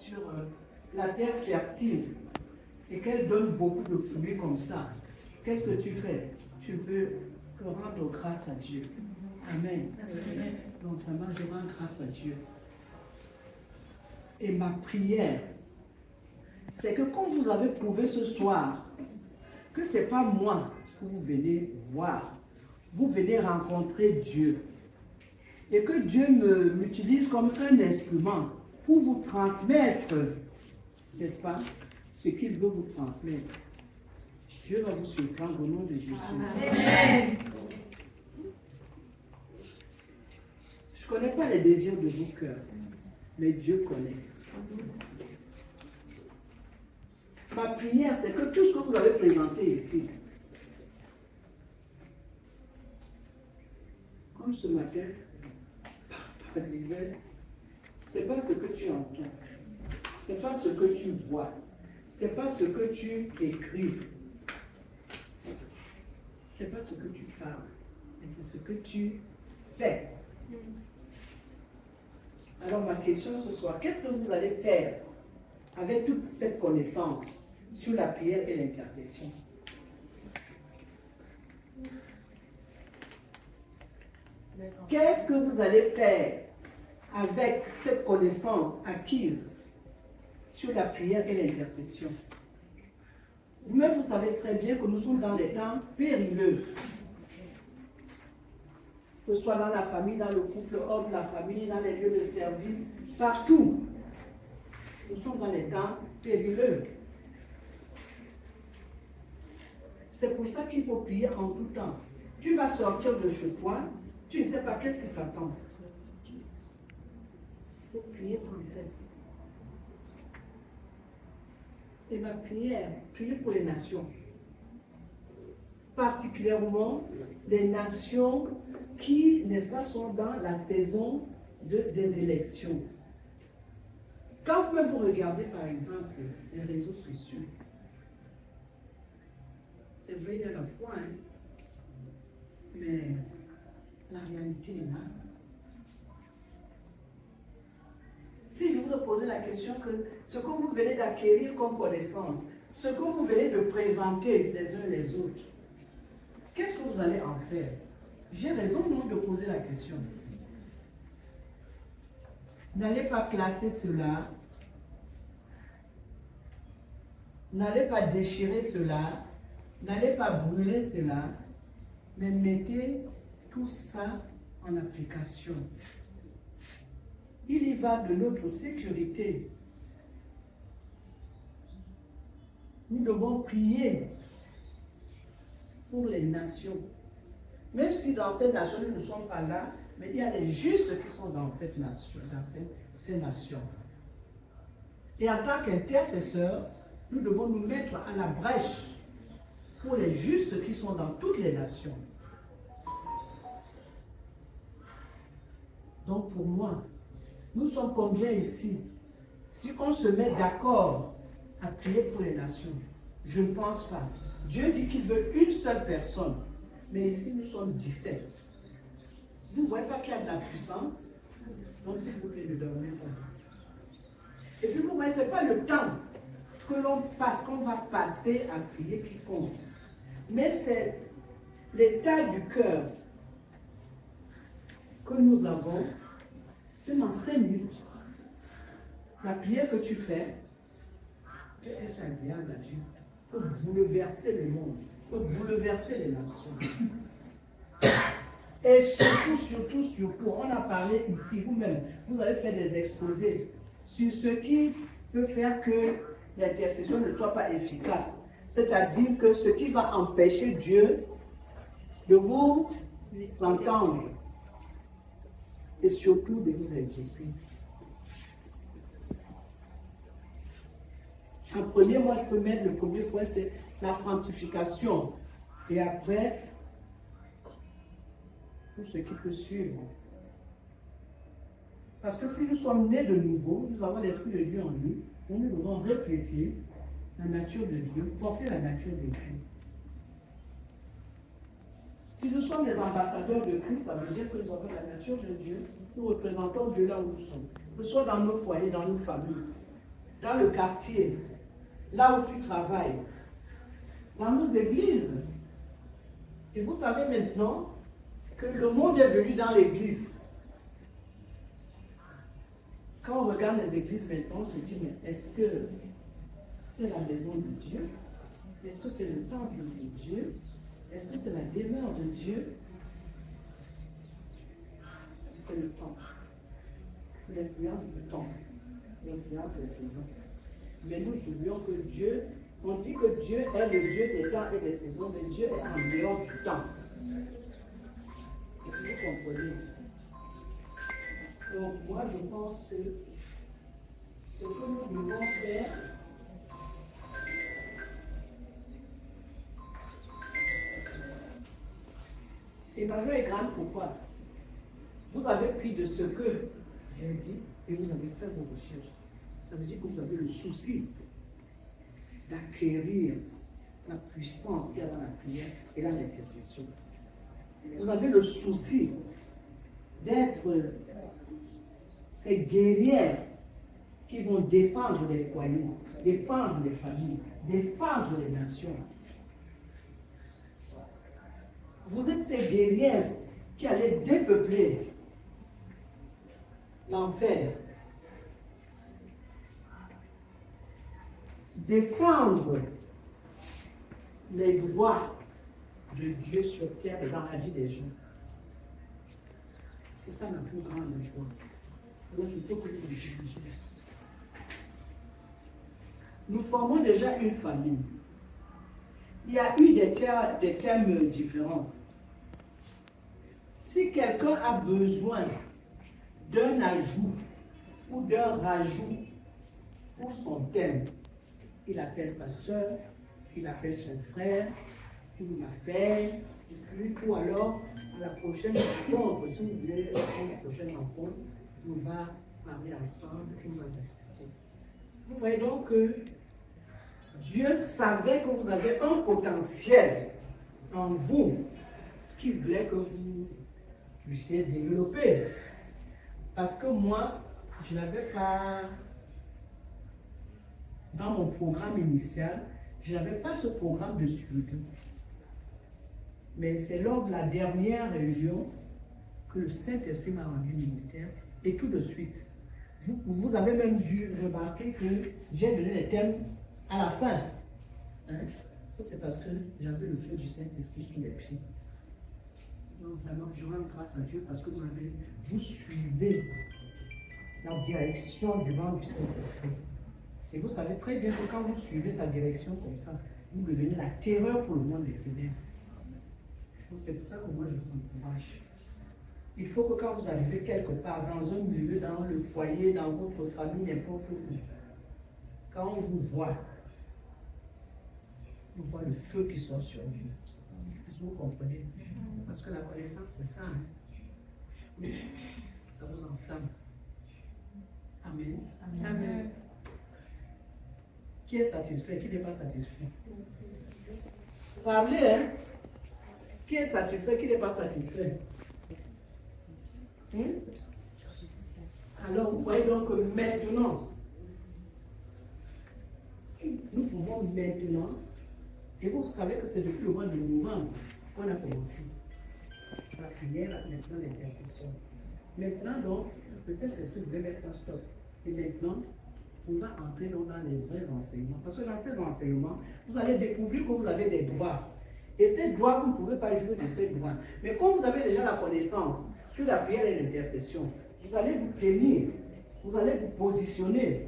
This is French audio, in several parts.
sur la terre fertile et qu'elle donne beaucoup de fruits comme ça, qu'est-ce que tu fais? Tu ne peux que rendre grâce à Dieu. Amen. Donc vraiment, je rends grâce à Dieu. Et ma prière, c'est que comme vous avez prouvé ce soir, que ce n'est pas moi que vous venez voir, vous venez rencontrer Dieu. Et que Dieu m'utilise comme un instrument pour vous transmettre, n'est-ce pas, ce qu'il veut vous transmettre. Dieu va vous surprendre au nom de Jésus. Amen. Je ne connais pas les désirs de vos cœurs, mais Dieu connaît. Ma prière, c'est que tout ce que vous avez présenté ici, comme ce matin, je disais, ce n'est pas ce que tu entends, ce n'est pas ce que tu vois, ce n'est pas ce que tu écris, ce n'est pas ce que tu parles, mais c'est ce que tu fais. Alors ma question ce soir, qu'est-ce que vous allez faire avec toute cette connaissance sur la prière et l'intercession? Qu'est-ce que vous allez faire avec cette connaissance acquise sur la prière et l'intercession? Vous-même, vous savez très bien que nous sommes dans les temps périlleux. Que ce soit dans la famille, dans le couple, hors de la famille, dans les lieux de service, partout. Nous sommes dans les temps périlleux. C'est pour ça qu'il faut prier en tout temps. Tu vas sortir de chez toi, tu ne sais pas qu'est-ce qui t'attend. Il faut prier sans cesse. Et ma prière, prier pour les nations. Particulièrement les nations qui, n'est-ce pas, sont dans la saison des élections. Quand vous-même vous regardez, par exemple, les réseaux sociaux, c'est vrai, il y a la foi, hein, mais la réalité est là. Si je vous ai posé la question que ce que vous venez d'acquérir comme connaissance, ce que vous venez de présenter les uns les autres, qu'est-ce que vous allez en faire? J'ai raison non de poser la question. N'allez pas classer cela. N'allez pas déchirer cela. N'allez pas brûler cela. Mais mettez tout ça en application. Il y va de notre sécurité. Nous devons prier pour les nations. Même si dans ces nations, nous ne sommes pas là, mais il y a les justes qui sont dans cette nation, dans ces nations. Et en tant qu'intercesseurs, nous devons nous mettre à la brèche pour les justes qui sont dans toutes les nations. Donc pour moi, nous sommes combien ici? Si on se met d'accord à prier pour les nations, je ne pense pas. Dieu dit qu'il veut une seule personne. Mais ici, nous sommes 17. Vous ne voyez pas qu'il y a de la puissance? Donc, s'il vous plaît, ne dormez pas. Et puis, vous voyez, ce n'est pas le temps que l'on passe, qu'on va passer à prier qui compte. Mais c'est l'état du cœur que nous avons. Dans 5 minutes, la prière que tu fais peut être agréable à Dieu, peut bouleverser le monde, peut bouleverser les nations. Et surtout, on a parlé ici, vous-même, vous avez fait des exposés sur ce qui peut faire que l'intercession ne soit pas efficace. C'est-à-dire que ce qui va empêcher Dieu de vous entendre et surtout de vous exaucer. En premier, moi je peux mettre le premier point, c'est la sanctification. Et après, tout ce qui peut suivre. Parce que si nous sommes nés de nouveau, nous avons l'Esprit de Dieu en nous, nous devons refléter la nature de Dieu, porter la nature de Dieu. Si nous sommes les ambassadeurs de Christ, ça veut dire que nous avons la nature de Dieu. Nous représentons Dieu là où nous sommes. Que ce soit dans nos foyers, dans nos familles. dans le quartier, là où tu travailles, dans nos églises. Et vous savez maintenant que le monde est venu dans l'église. Quand on regarde les églises maintenant, on se dit, mais est-ce que c'est la maison de Dieu? Est-ce que c'est le temple de Dieu? Est-ce que c'est la demeure de Dieu? C'est le temps. C'est l'influence du temps, l'influence des saisons. Mais nous oublions que Dieu, on dit que Dieu est le Dieu des temps et des saisons, mais Dieu est en dehors du temps. Est-ce que vous comprenez? Donc moi je pense que ce que nous devons faire, et ma joie est grande, pourquoi? Vous avez pris de ce que j'ai dit et vous avez fait vos recherches. Ça veut dire que vous avez le souci d'acquérir la puissance qu'il y a dans la prière et dans l'intercession. Vous avez le souci d'être ces guerrières qui vont défendre les foyers, défendre les familles, défendre les nations. Vous êtes ces guerrières qui allaient dépeupler l'enfer, défendre les droits de Dieu sur terre et dans la vie des gens. C'est ça ma plus grande joie. Alors je peux que vous diriger. Nous formons déjà une famille. Il y a eu des thèmes différents. Si quelqu'un a besoin d'un ajout ou d'un rajout pour son thème, il appelle sa soeur, il appelle son frère, il m'appelle, ou alors à la prochaine rencontre, si vous voulez, à la prochaine rencontre, on va parler ensemble et on va discuter. Vous voyez donc que Dieu savait que vous avez un potentiel en vous qui voulait que vous puissiez développer. Parce que moi, je n'avais pas, dans mon programme initial, je n'avais pas ce programme de suivi. Mais c'est lors de la dernière réunion que le Saint-Esprit m'a rendu ministère et tout de suite. Vous avez même dû remarquer que j'ai donné les thèmes à la fin. Hein? Ça, c'est parce que j'avais le feu du Saint-Esprit sous les pieds. Donc, vraiment, je rends grâce à Dieu parce que vous suivez la direction du vent du Saint-Esprit. Et vous savez très bien que quand vous suivez sa direction comme ça, vous devenez la terreur pour le monde des ténèbres. Donc, c'est pour ça que moi, je vous encourage. Il faut que quand vous arrivez quelque part, dans un milieu, dans le foyer, dans votre famille, n'importe où, quand on vous voit le feu qui sort sur vous. Est-ce que vous comprenez? Parce que la connaissance, c'est ça. Hein? Ça vous enflamme. Amen. Amen. Qui est satisfait? Qui n'est pas satisfait? Parlez, hein? Qui est satisfait? Qui n'est pas satisfait? Alors, vous voyez donc que maintenant, nous pouvons maintenant, et vous savez que c'est depuis le mois de novembre qu'on a commencé la prière, maintenant l'intercession. Maintenant, donc, le Saint-Esprit voulait mettre un stop. Et maintenant, on va entrer dans les vrais enseignements. Parce que dans ces enseignements, vous allez découvrir que vous avez des droits. Et ces droits, vous ne pouvez pas jouer de ces droits. Mais quand vous avez déjà la connaissance sur la prière et l'intercession, vous allez vous tenir, vous allez vous positionner,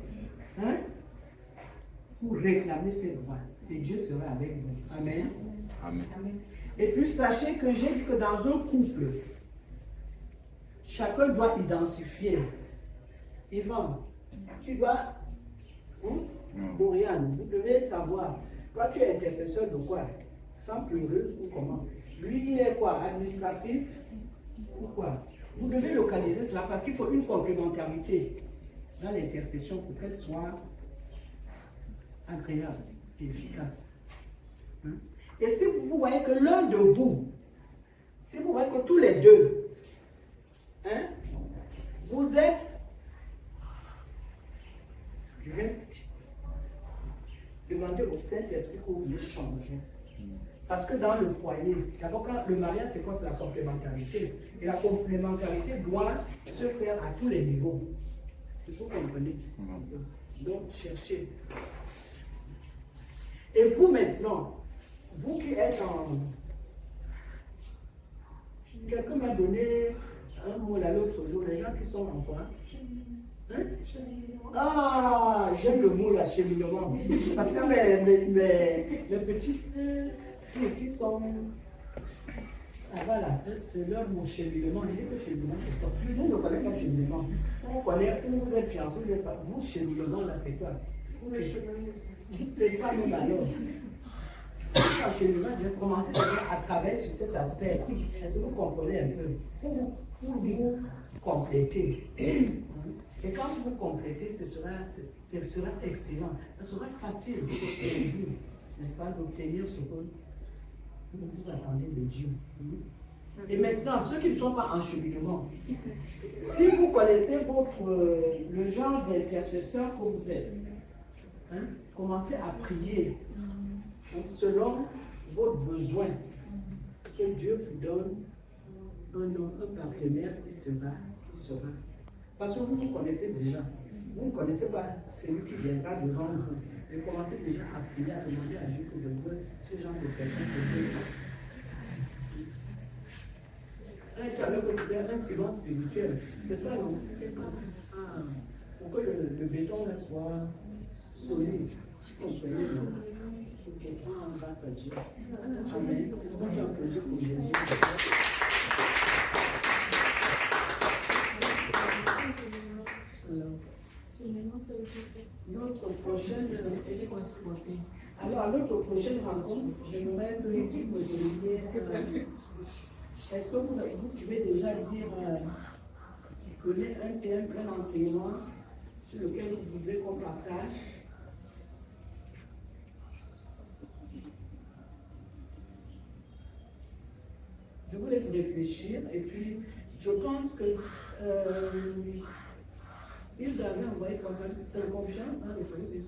hein, pour réclamer ces droits. Et Dieu sera avec vous. Amen. Amen. Et puis sachez que j'ai dit que dans un couple, chacun doit identifier. Yvan, tu dois, Oriane, vous devez savoir, toi tu es intercesseur de quoi? Femme pleureuse ou comment? Lui, il est quoi? Administratif ou quoi? Vous devez localiser cela parce qu'il faut une complémentarité dans l'intercession pour qu'elle soit agréable et efficace. Hein? Et si vous voyez que l'un de vous, si vous voyez que tous les deux, hein, vous êtes du même type, demandez au Saint-Esprit que vous voulez changer. Parce que dans le foyer, d'abord, quand le mariage, c'est quoi? C'est la complémentarité. Et la complémentarité doit se faire à tous les niveaux. Vous comprenez? Donc, cherchez. Et vous maintenant, vous qui êtes en... Quelqu'un m'a donné un mot là l'autre jour, les gens qui sont en quoi? Hein? Ah, j'aime le mot l'acheminement. Parce que mes petites filles qui sont... Ah voilà, c'est leur mot cheminement. Je dis que cheminement, c'est quoi? Tout le monde ne connaît pas cheminement. On connaît où vous êtes fiancés, vous cheminement là, c'est quoi? C'est ça nous alors. C'est cheminement, je vais commencer à travailler sur cet aspect. Est-ce que vous comprenez un peu? Pour vous compléter. Et quand vous complétez, ce sera excellent. Ce sera facile pour vous, n'est-ce pas, d'obtenir ce que vous attendez de Dieu. Et maintenant, ceux qui ne sont pas en cheminement, si vous connaissez le genre d'intercesseur que vous êtes, hein, commencez à prier selon votre besoin. Que Dieu vous donne un partenaire qui sera. Parce que vous vous connaissez déjà. Vous ne connaissez pas celui qui viendra devant vous. Et commencez déjà à prier, à demander à Dieu que je veux ce genre de personne que vous. Tu avais considéré un silence spirituel. C'est ça, non? Ah, pour que le béton là soit solide. Comprenez, non? Ok, on grâce à Dieu. Amen. Est-ce qu'on peut applaudir pour Jésus? Notre prochaine alors, à notre prochaine rencontre, j'aimerais que l'équipe me donne. Est-ce que vous pouvez déjà dire connaître un thème, un enseignement sur lequel vous voulez qu'on partage? Je vous laisse réfléchir et puis je pense que il avait envoyé quand même, c'est la confiance dans les familles des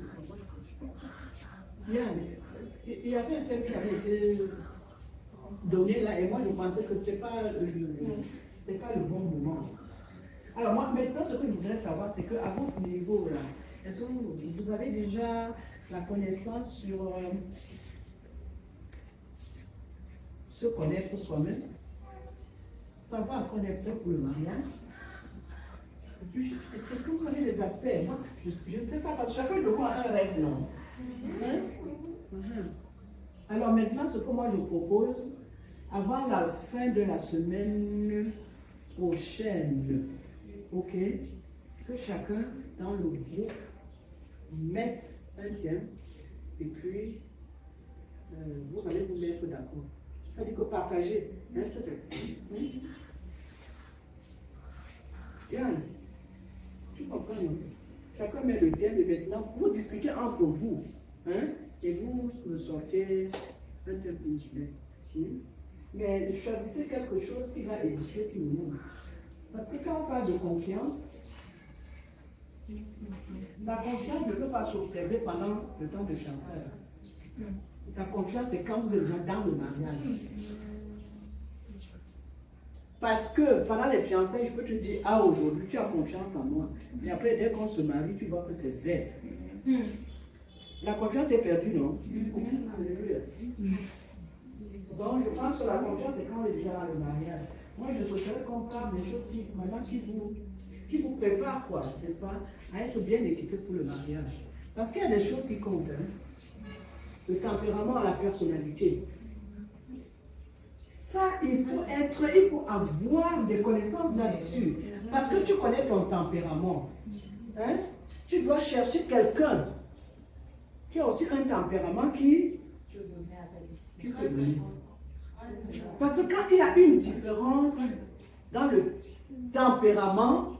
il y avait un thème qui avait été donné là et moi je pensais que ce n'était pas le bon moment. Alors moi maintenant ce que je voudrais savoir c'est qu'à votre niveau là, est-ce que vous avez déjà la connaissance sur se connaître soi-même, savoir connaître pour le mariage? Est-ce que vous avez des aspects? Moi, je ne sais pas, parce que chacun de vous a un rêve, non? Alors maintenant, ce que moi je propose, avant la fin de la semaine prochaine, ok, que chacun dans le groupe mette un thème et puis vous allez vous mettre d'accord. Ça dit que partager, hein, Yann, tu comprends, non? Chacun met le thème et maintenant vous discutez entre vous, hein, et vous me sortez un thème individuel. Mais choisissez quelque chose qui va édifier tout le monde. Parce que quand on parle de confiance, la confiance ne peut pas s'observer pendant le temps de fiançailles. La confiance, c'est quand vous êtes déjà dans le mariage. Parce que pendant les fiançailles, je peux te dire, ah aujourd'hui tu as confiance en moi. Mais après, dès qu'on se marie, tu vois que c'est Z. La confiance est perdue, non? Alléluia. Donc je pense que la confiance, c'est quand on est déjà dans le mariage. Moi, je souhaiterais qu'on parle des choses qui vous préparent, quoi, n'est-ce pas, à être bien équipés pour le mariage. Parce qu'il y a des choses qui comptent. Hein. Le tempérament, la personnalité. Ça, il faut avoir des connaissances là-dessus. Parce que tu connais ton tempérament. Hein? Tu dois chercher quelqu'un qui a aussi un tempérament qui peut donner. Parce que quand il y a une différence dans le tempérament,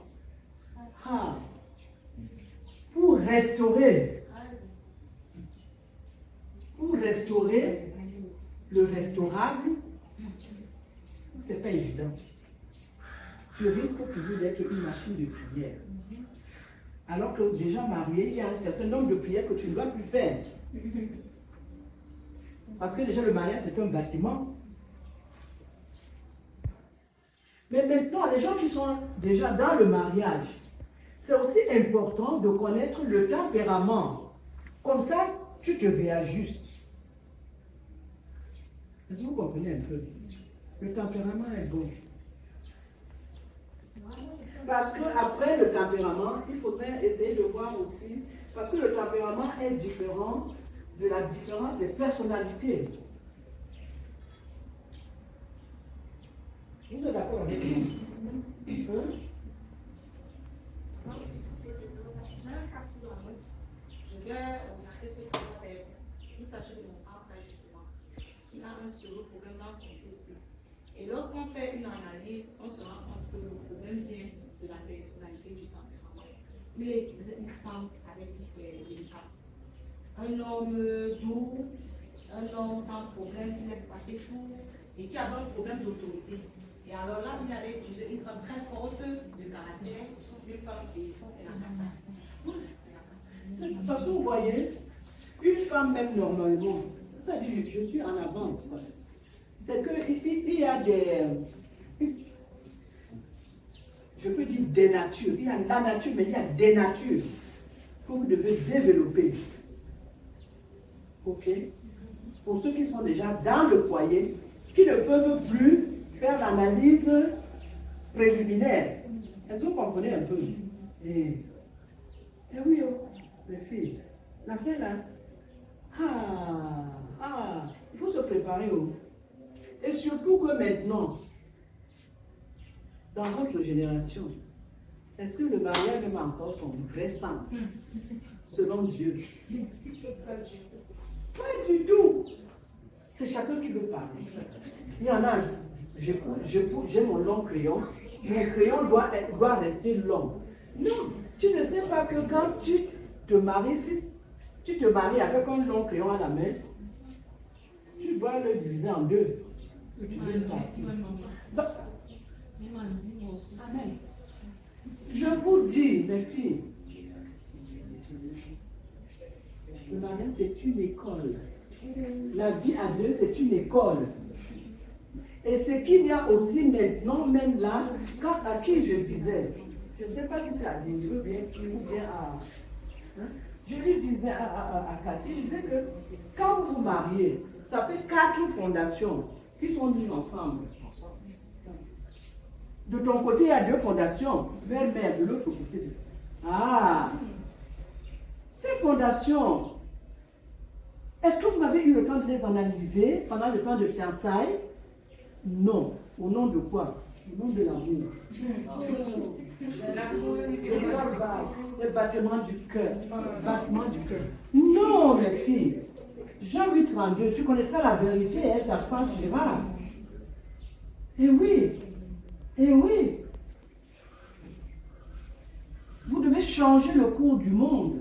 pour restaurer le restaurable, ce n'est pas évident. Tu risques toujours d'être une machine de prière. Alors que déjà marié, il y a un certain nombre de prières que tu ne dois plus faire. Parce que déjà le mariage c'est un bâtiment. Mais maintenant, les gens qui sont déjà dans le mariage, c'est aussi important de connaître le tempérament. Comme ça, tu te réajustes. Est-ce que vous comprenez un peu? Le tempérament est bon. Parce qu'après le tempérament, il faudrait essayer de voir aussi, parce que le tempérament est différent de la différence des personnalités. Vous êtes d'accord avec moi? Hein? Je vais remarquer ce qu'on appelle, il s'agit de mon grand frère justement, qui a un sérieux problème dans son couple. Et lorsqu'on fait une analyse, on se rend compte que le problème vient de la personnalité du tempérament. Il est épousé une femme avec qui c'est délicat. Un homme doux, un homme sans problème qui laisse passer tout et qui avait un problème d'autorité. Et alors là, il allait épouser une femme très forte de caractère, une femme qui c'est la cata. Parce que vous voyez, une femme même normalement, ça dit je suis en avance. C'est qu'il y a des, je peux dire des natures, il y a la nature, mais il y a des natures que vous devez développer. Ok? Pour ceux qui sont déjà dans le foyer, qui ne peuvent plus faire l'analyse préliminaire. Est-ce que vous comprenez un peu? Et oui, oh, les filles, la vraie là, il faut se préparer. Oh. Et surtout que maintenant, dans votre génération, est-ce que le mariage même encore son vrai sens, selon Dieu? Pas du tout. C'est chacun qui veut parler. Il y en a, j'ai mon long crayon, mon crayon doit rester long. Non, tu ne sais pas que quand tu te maries, si tu te maries avec un long crayon à la main, tu dois le diviser en deux. Tu veux une partie. Amen. Je vous dis, mes filles, le mariage c'est une école. La vie à deux c'est une école. Et ce qu'il y a aussi maintenant, même là, quand à qui je disais, je ne sais pas si c'est à Dieu ou bien à... Hein, je lui disais à Cathy, je disais que quand vous vous mariez, ça fait 4 fondations qui sont mises ensemble. De ton côté, il y a 2 fondations, mère, de l'autre côté. Ah! Ces fondations, est-ce que vous avez eu le temps de les analyser pendant le temps de fiançailles? Non. Au nom de quoi? Au nom de l'amour. Le battement du cœur. Battement du cœur. Non, mes filles. Jean 8, 32, tu connaîtras la vérité et elle t'affranchira. Eh oui. Eh oui. Vous devez changer le cours du monde.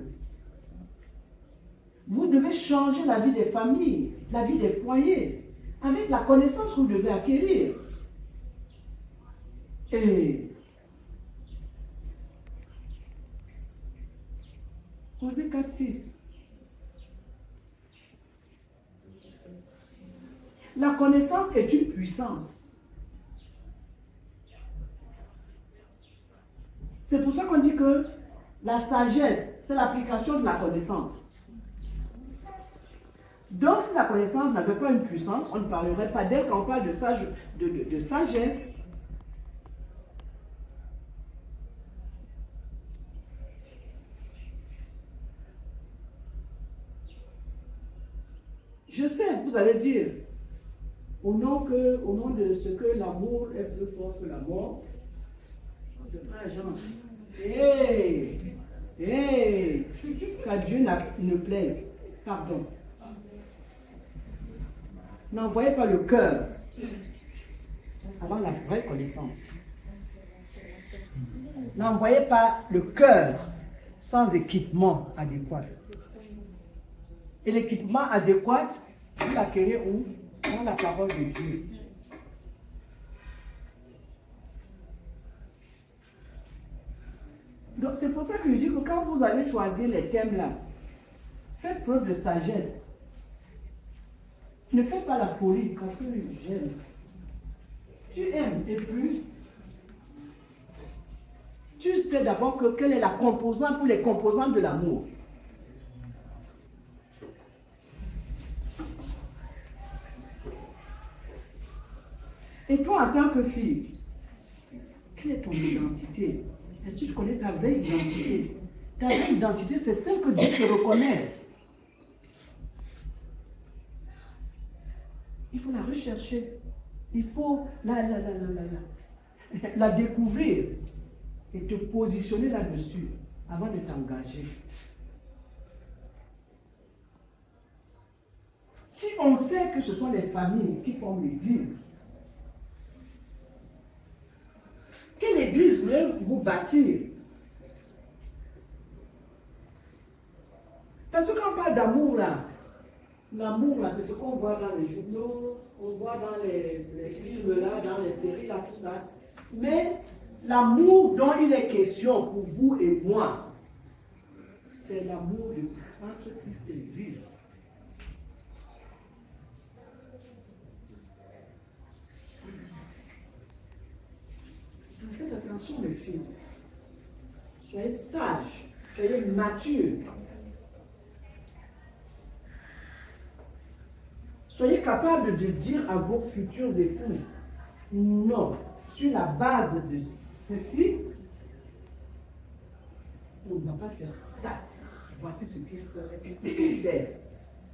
Vous devez changer la vie des familles, la vie des foyers, avec la connaissance que vous devez acquérir. Et Osée 4, 6. La connaissance est une puissance. C'est pour ça qu'on dit que la sagesse, c'est l'application de la connaissance. Donc, si la connaissance n'avait pas une puissance, on ne parlerait pas d'elle quand on parle de sagesse. Je sais, vous allez dire, au nom de ce que l'amour est plus fort que la mort, c'est pas Jean. Qu'à Dieu ne plaise. Pardon. N'envoyez pas le cœur avant la vraie connaissance. N'envoyez pas le cœur sans équipement adéquat. Et l'équipement adéquat, vous l'acquérez où? Dans la parole de Dieu. Donc c'est pour ça que je dis que quand vous allez choisir les thèmes là, Faites preuve de sagesse. Ne fais pas la folie parce que j'aime. Tu aimes et puis tu sais d'abord quelle est la composante ou les composantes de l'amour. Et toi, en tant que fille, quelle est ton identité? Est-ce que tu connais ta vraie identité? Ta vraie identité, c'est celle que Dieu te reconnaît. Il faut la rechercher. Il faut la découvrir et te positionner là-dessus avant de t'engager. Si on sait que ce sont les familles qui forment l'Église, quelle Église voulez-vous bâtir? Parce que quand on parle d'amour là, l'amour là, c'est ce qu'on voit dans les journaux, on voit dans les films là, dans les séries là, tout ça. Mais l'amour dont il est question pour vous et moi, c'est l'amour entre Christ et l'Église. Faites attention les filles. Soyez sages, soyez matures. Soyez capables de dire à vos futurs époux, non, sur la base de ceci, on ne va pas faire ça. Voici ce qu'il faut faire.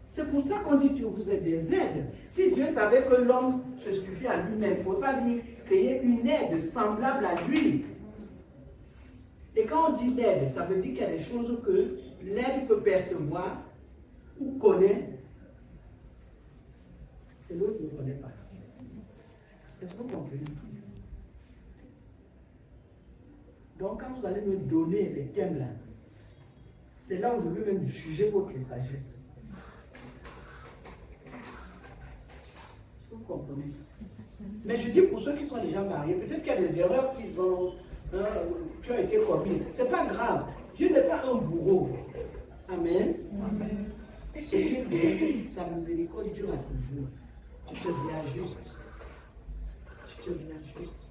C'est pour ça qu'on dit que vous êtes des aides. Si Dieu savait que l'homme se suffit à lui-même, il ne peut pas lui créer une aide semblable à lui. Et quand on dit aide, ça veut dire qu'il y a des choses que l'aide peut percevoir ou connaît et l'autre ne connaît pas. Est-ce que vous comprenez? Donc quand vous allez me donner les thèmes là, c'est là où je veux même juger votre sagesse. Est-ce que vous comprenez? Mais je dis pour ceux qui sont déjà mariés, peut-être qu'il y a des erreurs qui ont été commises. Ce n'est pas grave. Dieu n'est pas un bourreau. Amen. Amen. Sa miséricorde dure à toujours. Tu te viens juste. Tu te viens juste.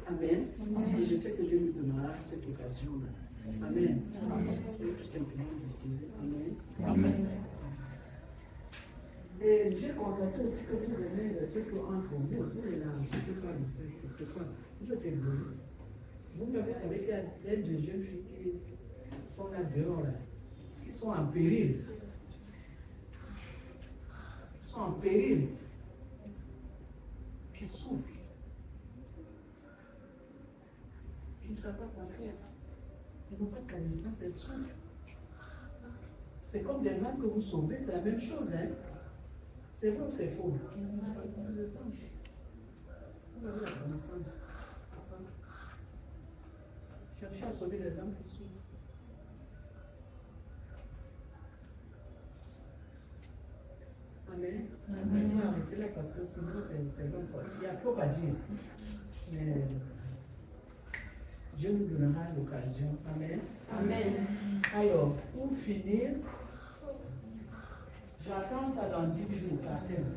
Amen. Amen. Et je sais que Dieu nous donnera cette occasion-là. Amen. Je vais tout simplement disposer. Amen. Amen. Et j'ai constaté aussi que vous aimez ceux qui entrent en vous. Vous les larmes, je ne sais pas, vous êtes égoïste. Vous-même, vous savez qu'il y a des jeunes filles qui sont là dehors, là, qui sont en péril. Qui sont en péril. Qui souffrent. Qui ne savent pas quoi faire. Ils n'ont pas de connaissance, elles souffrent. C'est comme des âmes que vous sauvez, c'est la même chose, hein. C'est vrai ou c'est faux? C'est des anges. Vous avez la connaissance. Cherchez à sauver les âmes qui souffrent. Amen. Amen. On va arrêter là parce que sinon c'est long. Il y a trop à dire. Mais Dieu nous donnera l'occasion. Amen. Amen. Alors, pour finir, j'attends ça dans 10 jours, par thème.